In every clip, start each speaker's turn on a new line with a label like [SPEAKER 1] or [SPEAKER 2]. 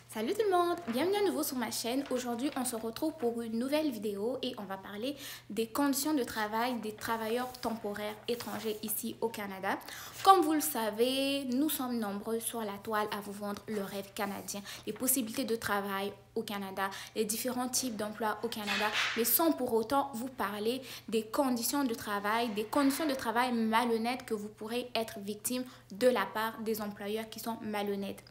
[SPEAKER 1] Salut tout le monde, bienvenue à nouveau sur ma chaîne. Aujourd'hui, on se retrouve pour une nouvelle vidéo et on va parler des conditions de travail des travailleurs temporaires étrangers ici au Canada. Comme vous le savez, nous sommes nombreux sur la toile à vous vendre le rêve canadien, les possibilités de travail au Canada, les différents types d'emplois au Canada, mais sans pour autant vous parler des conditions de travail malhonnêtes que vous pourrez être victime de la part des employeurs qui sont malhonnêtes.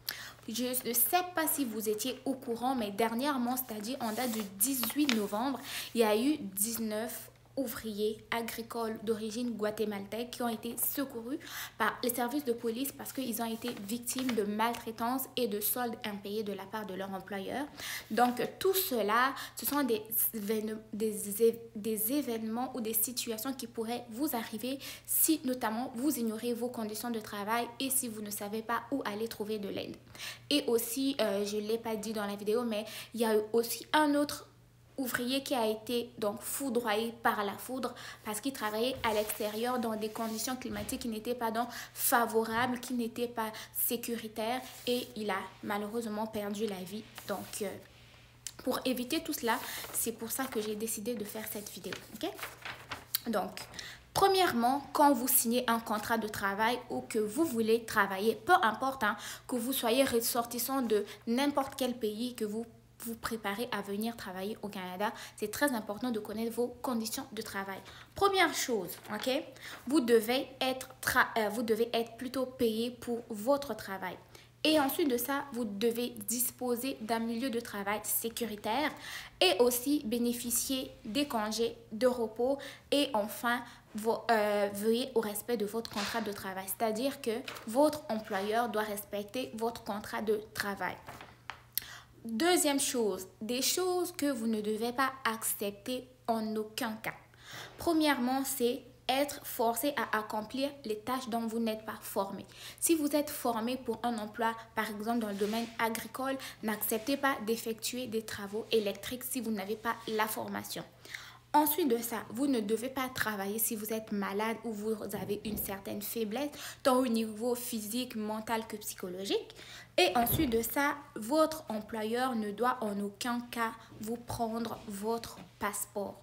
[SPEAKER 1] Je ne sais pas si vous étiez au courant, mais dernièrement, c'est-à-dire en date du 18 novembre, il y a eu 19 ouvriers agricoles d'origine guatémaltèque qui ont été secourus par les services de police parce qu'ils ont été victimes de maltraitance et de soldes impayés de la part de leur employeur. Donc, tout cela, ce sont des événements ou des situations qui pourraient vous arriver si notamment vous ignorez vos conditions de travail et si vous ne savez pas où aller trouver de l'aide. Et aussi, je ne l'ai pas dit dans la vidéo, mais il y a aussi un autre ouvrier qui a été donc foudroyé par la foudre parce qu'il travaillait à l'extérieur dans des conditions climatiques qui n'étaient pas donc favorables, qui n'étaient pas sécuritaires et il a malheureusement perdu la vie. Donc, pour éviter tout cela, c'est pour ça que j'ai décidé de faire cette vidéo. Ok? Donc, premièrement, quand vous signez un contrat de travail ou que vous voulez travailler, peu importe, que vous soyez ressortissant de n'importe quel pays, que vous préparez à venir travailler au Canada, c'est très important de connaître vos conditions de travail. Première chose, ok, vous devez être plutôt payé pour votre travail. Et ensuite de ça, vous devez disposer d'un milieu de travail sécuritaire et aussi bénéficier des congés de repos. Et enfin, veuillez au respect de votre contrat de travail. C'est-à-dire que votre employeur doit respecter votre contrat de travail. Deuxième chose, des choses que vous ne devez pas accepter en aucun cas. Premièrement, c'est être forcé à accomplir les tâches dont vous n'êtes pas formé. Si vous êtes formé pour un emploi, par exemple dans le domaine agricole, n'acceptez pas d'effectuer des travaux électriques si vous n'avez pas la formation. Ensuite de ça, vous ne devez pas travailler si vous êtes malade ou vous avez une certaine faiblesse, tant au niveau physique, mental que psychologique. Et ensuite de ça, votre employeur ne doit en aucun cas vous prendre votre passeport.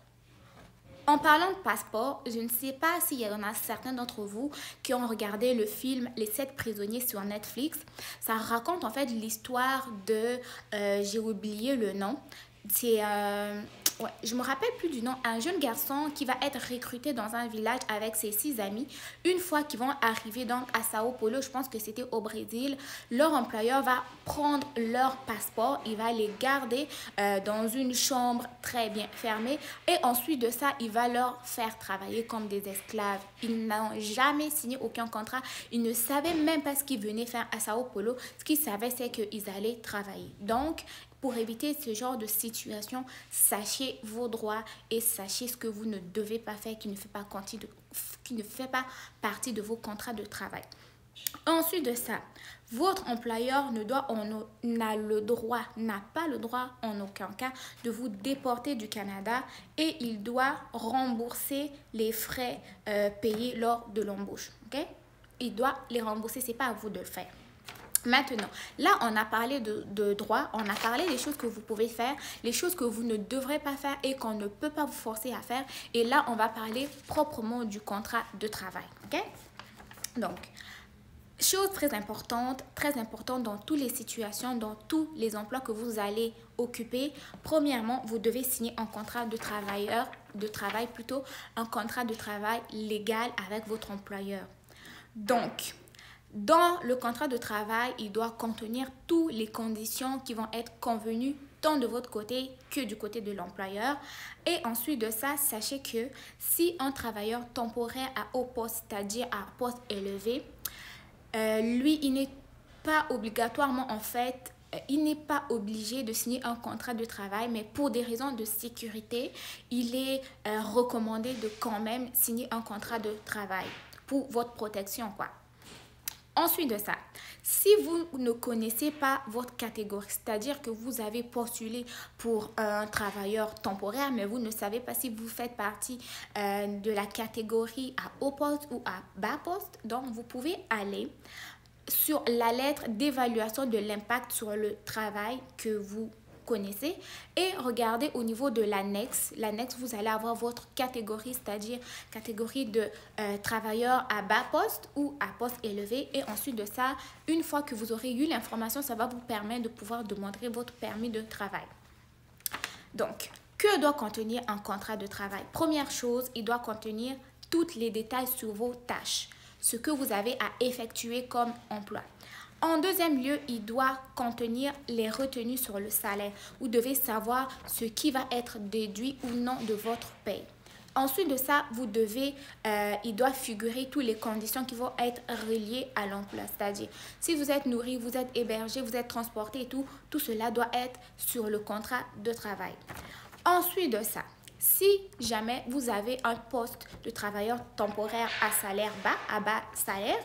[SPEAKER 1] En parlant de passeport, je ne sais pas s'il y en a certains d'entre vous qui ont regardé le film Les 7 prisonniers sur Netflix. Ça raconte en fait l'histoire de, j'ai oublié le nom, c'est... Ouais, je me rappelle plus du nom, un jeune garçon qui va être recruté dans un village avec ses 6 amis. Une fois qu'ils vont arriver donc à Sao Paulo, je pense que c'était au Brésil, leur employeur va prendre leur passeport, il va les garder dans une chambre très bien fermée et ensuite de ça, il va leur faire travailler comme des esclaves. Ils n'ont jamais signé aucun contrat, ils ne savaient même pas ce qu'ils venaient faire à Sao Paulo. Ce qu'ils savaient, c'est qu'ils allaient travailler. Donc, pour éviter ce genre de situation, sachez vos droits et sachez ce que vous ne devez pas faire qui ne fait pas partie de vos contrats de travail. Ensuite de ça, votre employeur n'a pas le droit en aucun cas de vous déporter du Canada et il doit rembourser les frais payés lors de l'embauche. Okay? Il doit les rembourser, ce n'est pas à vous de le faire. Maintenant, là, on a parlé de droits, on a parlé des choses que vous pouvez faire, les choses que vous ne devrez pas faire et qu'on ne peut pas vous forcer à faire. Et là, on va parler proprement du contrat de travail. Ok? Donc, chose très importante dans toutes les situations, dans tous les emplois que vous allez occuper. Premièrement, vous devez signer un contrat de un contrat de travail légal avec votre employeur. Donc, dans le contrat de travail, il doit contenir toutes les conditions qui vont être convenues tant de votre côté que du côté de l'employeur. Et ensuite de ça, sachez que si un travailleur temporaire à haut poste, c'est-à-dire à poste élevé, lui, il n'est pas obligatoirement en fait, il n'est pas obligé de signer un contrat de travail, mais pour des raisons de sécurité, il est recommandé de quand même signer un contrat de travail pour votre protection, quoi. Ensuite de ça, si vous ne connaissez pas votre catégorie, c'est-à-dire que vous avez postulé pour un travailleur temporaire, mais vous ne savez pas si vous faites partie de la catégorie à haut poste ou à bas poste, donc vous pouvez aller sur la lettre d'évaluation de l'impact sur le travail que vous connaissez et regardez au niveau de l'annexe. L'annexe, vous allez avoir votre catégorie, c'est-à-dire catégorie de travailleurs à bas poste ou à poste élevé. Et ensuite de ça, une fois que vous aurez eu l'information, ça va vous permettre de pouvoir demander votre permis de travail. Donc, que doit contenir un contrat de travail? Première chose, il doit contenir tous les détails sur vos tâches, ce que vous avez à effectuer comme emploi. En deuxième lieu, il doit contenir les retenues sur le salaire. Vous devez savoir ce qui va être déduit ou non de votre paye. Ensuite de ça, il doit figurer toutes les conditions qui vont être reliées à l'emploi. C'est-à-dire, si vous êtes nourri, vous êtes hébergé, vous êtes transporté et tout cela doit être sur le contrat de travail. Ensuite de ça, si jamais vous avez un poste de travailleur temporaire à salaire bas, à bas salaire,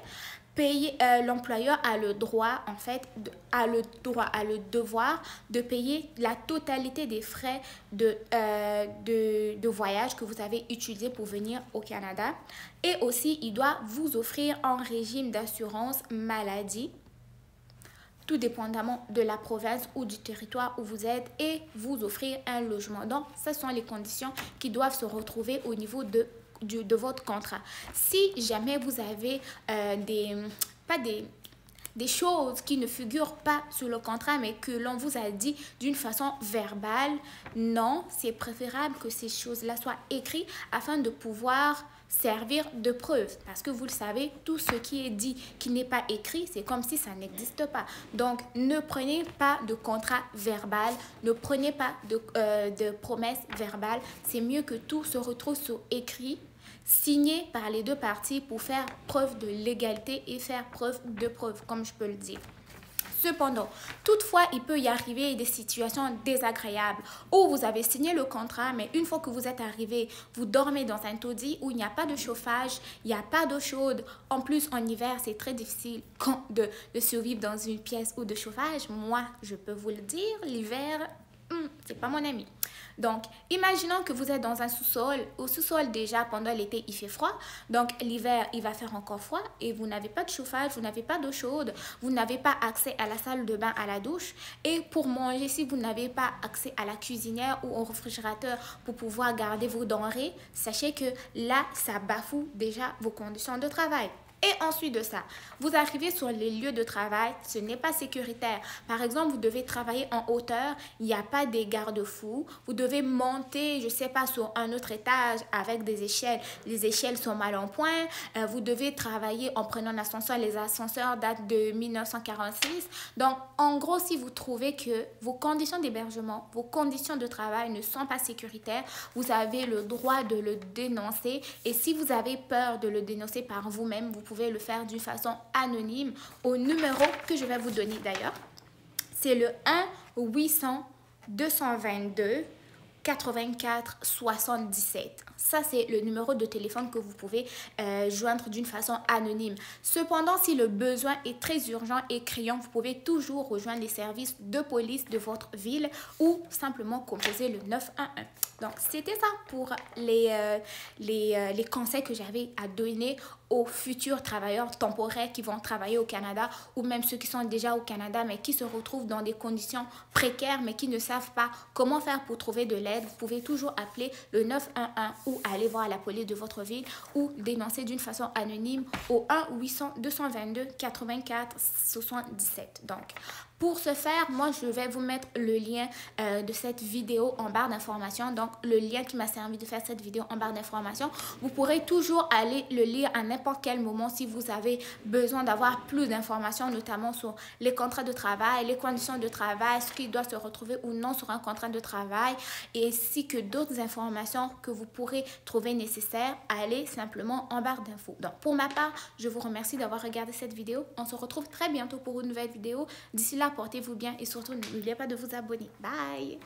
[SPEAKER 1] l'employeur a le droit, en fait, a le devoir de payer la totalité des frais de voyage que vous avez utilisés pour venir au Canada. Et aussi, il doit vous offrir un régime d'assurance maladie, tout dépendamment de la province ou du territoire où vous êtes, et vous offrir un logement. Donc, ce sont les conditions qui doivent se retrouver au niveau de votre contrat. Si jamais vous avez des choses qui ne figurent pas sur le contrat, mais que l'on vous a dit d'une façon verbale, non, c'est préférable que ces choses-là soient écrites afin de pouvoir servir de preuve. Parce que vous le savez, tout ce qui est dit qui n'est pas écrit, c'est comme si ça n'existe pas. Donc, ne prenez pas de contrat verbal, ne prenez pas de promesses verbales. C'est mieux que tout se retrouve sur écrit, signé par les deux parties pour faire preuve de légalité et faire preuve de preuve, comme je peux le dire. Cependant, toutefois, il peut y arriver des situations désagréables où vous avez signé le contrat, mais une fois que vous êtes arrivé, vous dormez dans un taudis où il n'y a pas de chauffage, il n'y a pas d'eau chaude. En plus, en hiver, c'est très difficile de survivre dans une pièce ou de chauffage. Moi, je peux vous le dire, l'hiver, c'est pas mon ami. Donc, imaginons que vous êtes dans un sous-sol. Au sous-sol, déjà, pendant l'été, il fait froid. Donc, l'hiver, il va faire encore froid et vous n'avez pas de chauffage, vous n'avez pas d'eau chaude, vous n'avez pas accès à la salle de bain, à la douche. Et pour manger, si vous n'avez pas accès à la cuisinière ou au réfrigérateur pour pouvoir garder vos denrées, sachez que là, ça bafoue déjà vos conditions de travail. Et ensuite de ça, vous arrivez sur les lieux de travail, ce n'est pas sécuritaire. Par exemple, vous devez travailler en hauteur, il n'y a pas des garde-fous. Vous devez monter, je ne sais pas, sur un autre étage avec des échelles. Les échelles sont mal en point. Vous devez travailler en prenant un ascenseur. Les ascenseurs datent de 1946. Donc, en gros, si vous trouvez que vos conditions d'hébergement, vos conditions de travail ne sont pas sécuritaires, vous avez le droit de le dénoncer. Et si vous avez peur de le dénoncer par vous-même, vous pouvez le faire d'une façon anonyme au numéro que je vais vous donner d'ailleurs. C'est le 1-800-222-84-77. Ça, c'est le numéro de téléphone que vous pouvez joindre d'une façon anonyme. Cependant, si le besoin est très urgent et criant, vous pouvez toujours rejoindre les services de police de votre ville ou simplement composer le 911. Donc, c'était ça pour les conseils que j'avais à donner aux futurs travailleurs temporaires qui vont travailler au Canada ou même ceux qui sont déjà au Canada mais qui se retrouvent dans des conditions précaires mais qui ne savent pas comment faire pour trouver de l'aide. Vous pouvez toujours appeler le 911 ou aller voir la police de votre ville ou dénoncer d'une façon anonyme au 1-800-222-84-77. Donc, pour ce faire, moi, je vais vous mettre le lien de cette vidéo en barre d'information. Donc, le lien qui m'a servi de faire cette vidéo en barre d'information. Vous pourrez toujours aller le lire à n'importe quel moment si vous avez besoin d'avoir plus d'informations, notamment sur les contrats de travail, les conditions de travail, ce qui doit se retrouver ou non sur un contrat de travail, et ainsi que d'autres informations que vous pourrez trouver nécessaires. Allez simplement en barre d'infos. Donc, pour ma part, je vous remercie d'avoir regardé cette vidéo. On se retrouve très bientôt pour une nouvelle vidéo. D'ici là, portez-vous bien et surtout n'oubliez pas de vous abonner. Bye!